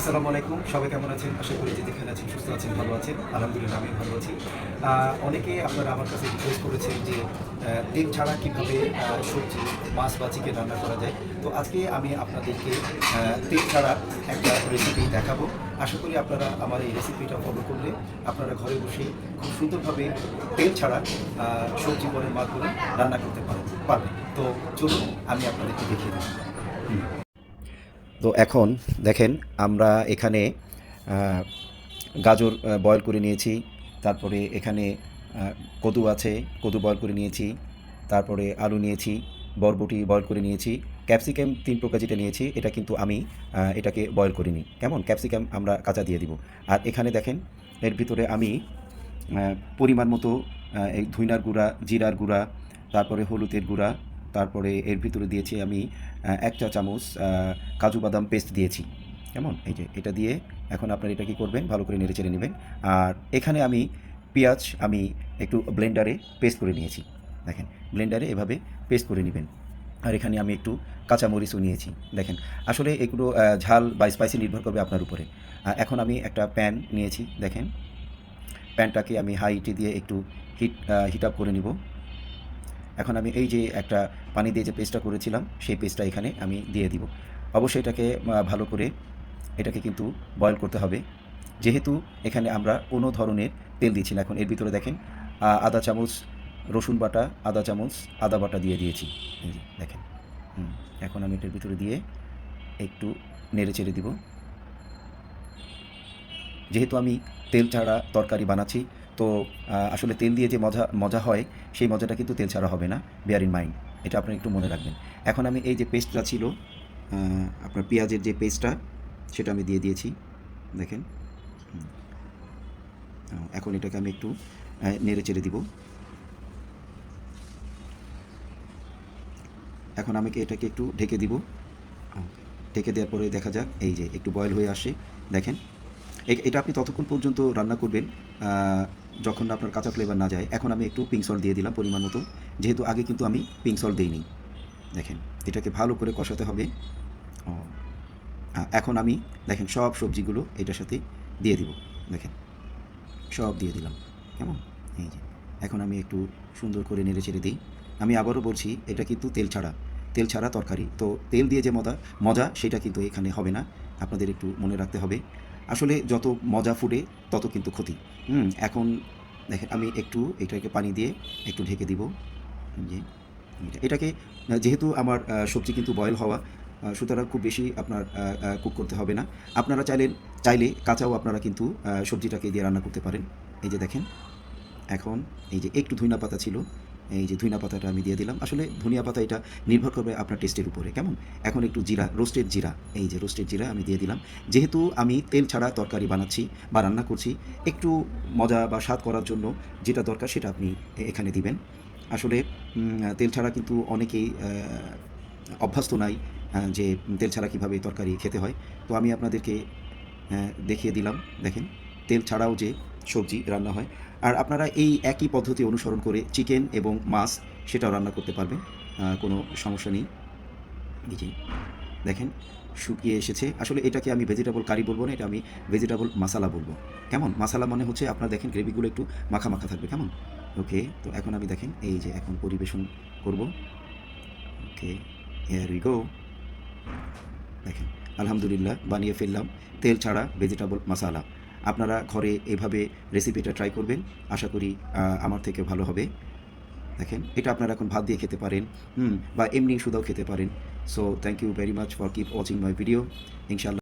আসসালামু আলাইকুম, সবাই কেমন আছেন? আশা করি যে যেখানে আছেন সুস্থ আছেন, ভালো আছেন। আলহামদুলিল্লাহ আমি ভালো আছি। অনেকে আপনারা আমার কাছে রিকোয়েস্ট করেছেন যে তেল ছাড়া কীভাবে সবজি, মাছ বা চিকেন রান্না করা যায়। তো আজকে আমি আপনাদেরকে তেল ছাড়া একটা রেসিপি দেখাবো। আশা করি আপনারা আমার এই রেসিপিটা ফলো করলে আপনারা ঘরে বসে খুব সুন্দরভাবে তেল ছাড়া সবজি বলেন, মাছ বলেন রান্না করতে পারবেন। তো চলুন আমি আপনাদেরকে দেখিয়ে দেব। তো এখন দেখেন আমরা এখানে গাজর বয়েল করে নিয়েছি, তারপরে এখানে কদু আছে, কদু বয়েল করে নিয়েছি, তারপরে আলু নিয়েছি, বরবটি বয়েল করে নিয়েছি, ক্যাপসিকাম ৩ প্রকার যেটা নিয়েছি এটা কিন্তু আমি এটাকে বয়েল করিনি, কেমন? ক্যাপসিকাম আমরা কাঁচা দিয়ে দিব। আর এখানে দেখেন এর ভিতরে আমি পরিমাণ মতো এই ধইনার গুঁড়া, জিরার গুঁড়া, তারপরে হলুদের গুঁড়া, তারপরে এর ভিতরে দিয়েছি আমি ১ চা চামচ কাজু বাদাম পেস্ট দিয়েছি, কেমন? এই যে এটা দিয়ে এখন আপনারা এটা কী করবেন, ভালো করে নেড়েচেড়ে নেবেন। আর এখানে আমি পেঁয়াজ আমি একটু ব্লেন্ডারে পেস্ট করে নিয়েছি, দেখেন ব্লেন্ডারে এভাবে পেস্ট করে নেবেন। আর এখানে আমি একটু কাঁচামরিচও নিয়েছি, দেখেন। আসলে এগুলো ঝাল বা স্পাইসি নির্ভর করবে আপনার উপরে। এখন আমি একটা প্যান নিয়েছি, দেখেন প্যানটাকে আমি হাই হিটে দিয়ে একটু হিট আপ করে নিব। এখন আমি এই যে একটা পানি দিয়ে যে পেস্টটা করেছিলাম সেই পেস্টটা এখানে আমি দিয়ে দিব। অবশ্যই এটাকে ভালো করে এটাকে কিন্তু বয়েল করতে হবে, যেহেতু এখানে আমরা কোনো ধরনের তেল দিচ্ছি না। এখন এর ভিতরে দেখেন আধা চামচ রসুন বাটা, আধা চামচ আদা বাটা দিয়ে দিয়েছি, এই যে দেখেন। এখন আমি এটার ভিতরে দিয়ে একটু নেড়ে চেড়ে দিব। যেহেতু আমি তেল ছাড়া তরকারি বানাচ্ছি, তো আসলে তেল দিয়ে যে মজা হয় সেই মজাটা কিন্তু তেল ছাড়া হবে না, বেয়ার ইন মাইন্ড, এটা আপনারা একটু মনে রাখবেন। এখন আমি এই যে পেস্টটা ছিল আপনার পেঁয়াজের যে পেস্টটা সেটা আমি দিয়ে দিয়েছি, দেখেন। এখন এটাকে আমি একটু নেড়ে চেড়ে দিব। এখন আমি এটাকে একটু ঢেকে দিব। ঢেকে দেওয়ার পরে দেখা যাক এই যে একটু বয়েল হয়ে আসে, দেখেন। এটা আপনি ততক্ষণ পর্যন্ত রান্না করবেন যখন আপনার কাঁচা ফ্লেভার না যায়। এখন আমি একটু পিঙ্ক সল্ট দিয়ে দিলাম পরিমাণ মতো, যেহেতু আগে কিন্তু আমি পিঙ্ক সল্ট দিইনি। দেখেন এটাকে ভালো করে কষাতে হবে। এখন আমি দেখেন সব সবজিগুলো এটার সাথে দিয়ে দিব, দেখেন সব দিয়ে দিলাম, কেমন? এই যে এখন আমি একটু সুন্দর করে নেড়ে চেড়ে দিই। আমি আবারও বলছি এটা কিন্তু তেল ছাড়া তরকারি, তো তেল দিয়ে যে মজা সেটা কিন্তু এখানে হবে না, আপনাদের একটু মনে রাখতে হবে। আসলে যত মজা ফুটে তত কিন্তু ক্ষতি। এখন দেখেন আমি একটু এটাকে পানি দিয়ে একটু ঢেকে দিব, যে এটাকে যেহেতু আমার সবজি কিন্তু বয়েল হওয়া, সুতরাং খুব বেশি আপনার কুক করতে হবে না। আপনারা চাইলে কাঁচাও আপনারা কিন্তু সবজিটাকে দিয়ে রান্না করতে পারেন। এই যে দেখেন এখন এই যে একটু ধনিয়া পাতা ছিল, এই যে ধনিয়া পাতাটা আমি দিয়ে দিলাম। আসলে ধনিয়া পাতা এটা নির্ভর করবে আপনার টেস্টের উপরে, কেমন? এখন একটু জিরা, রোস্টেড জিরা, এই যে রোস্টেড জিরা আমি দিয়ে দিলাম। যেহেতু আমি তেল ছাড়া তরকারি বানাচ্ছি বা রান্না করছি, একটু মজা বা স্বাদ করার জন্য যেটা দরকার সেটা আপনি এখানে দিবেন। আসলে তেল ছাড়া কিন্তু অনেকেই অভ্যস্ত নাই যে তেল ছাড়া কীভাবে তরকারি খেতে হয়। তো আমি আপনাদেরকে দেখিয়ে দিলাম, দেখেন তেল ছাড়াও যে সবজি রান্না হয়। আর আপনারা এই একই পদ্ধতি অনুসরণ করে চিকেন এবং মাছ সেটাও রান্না করতে পারবেন, কোনো সমস্যা নেই। এই যে দেখেন শুকিয়ে এসেছে। আসলে এটাকে আমি ভেজিটেবল কারি বলবো না, এটা আমি ভেজিটেবল মাসালা বলবো, কেমন? মাসালা মানে হচ্ছে আপনার দেখেন গ্রেভিগুলো একটু মাখা মাখা থাকবে, কেমন? ওকে, তো এখন আমি দেখেন এই যে এখন পরিবেশন করব। ওকে, হিয়ার উই গো। দেখেন আলহামদুলিল্লাহ বানিয়ে ফেললাম তেল ছাড়া ভেজিটেবল মাসালা। আপনারা ঘরে এভাবে রেসিপিটা ট্রাই করবেন, আশা করি আমার থেকে ভালো হবে। দেখেন এটা আপনারা এখন ভাত দিয়ে খেতে পারেন, বা এমনি শুধাও খেতে পারেন। So thank you very much for keep watching my video. ইনশাআল্লাহ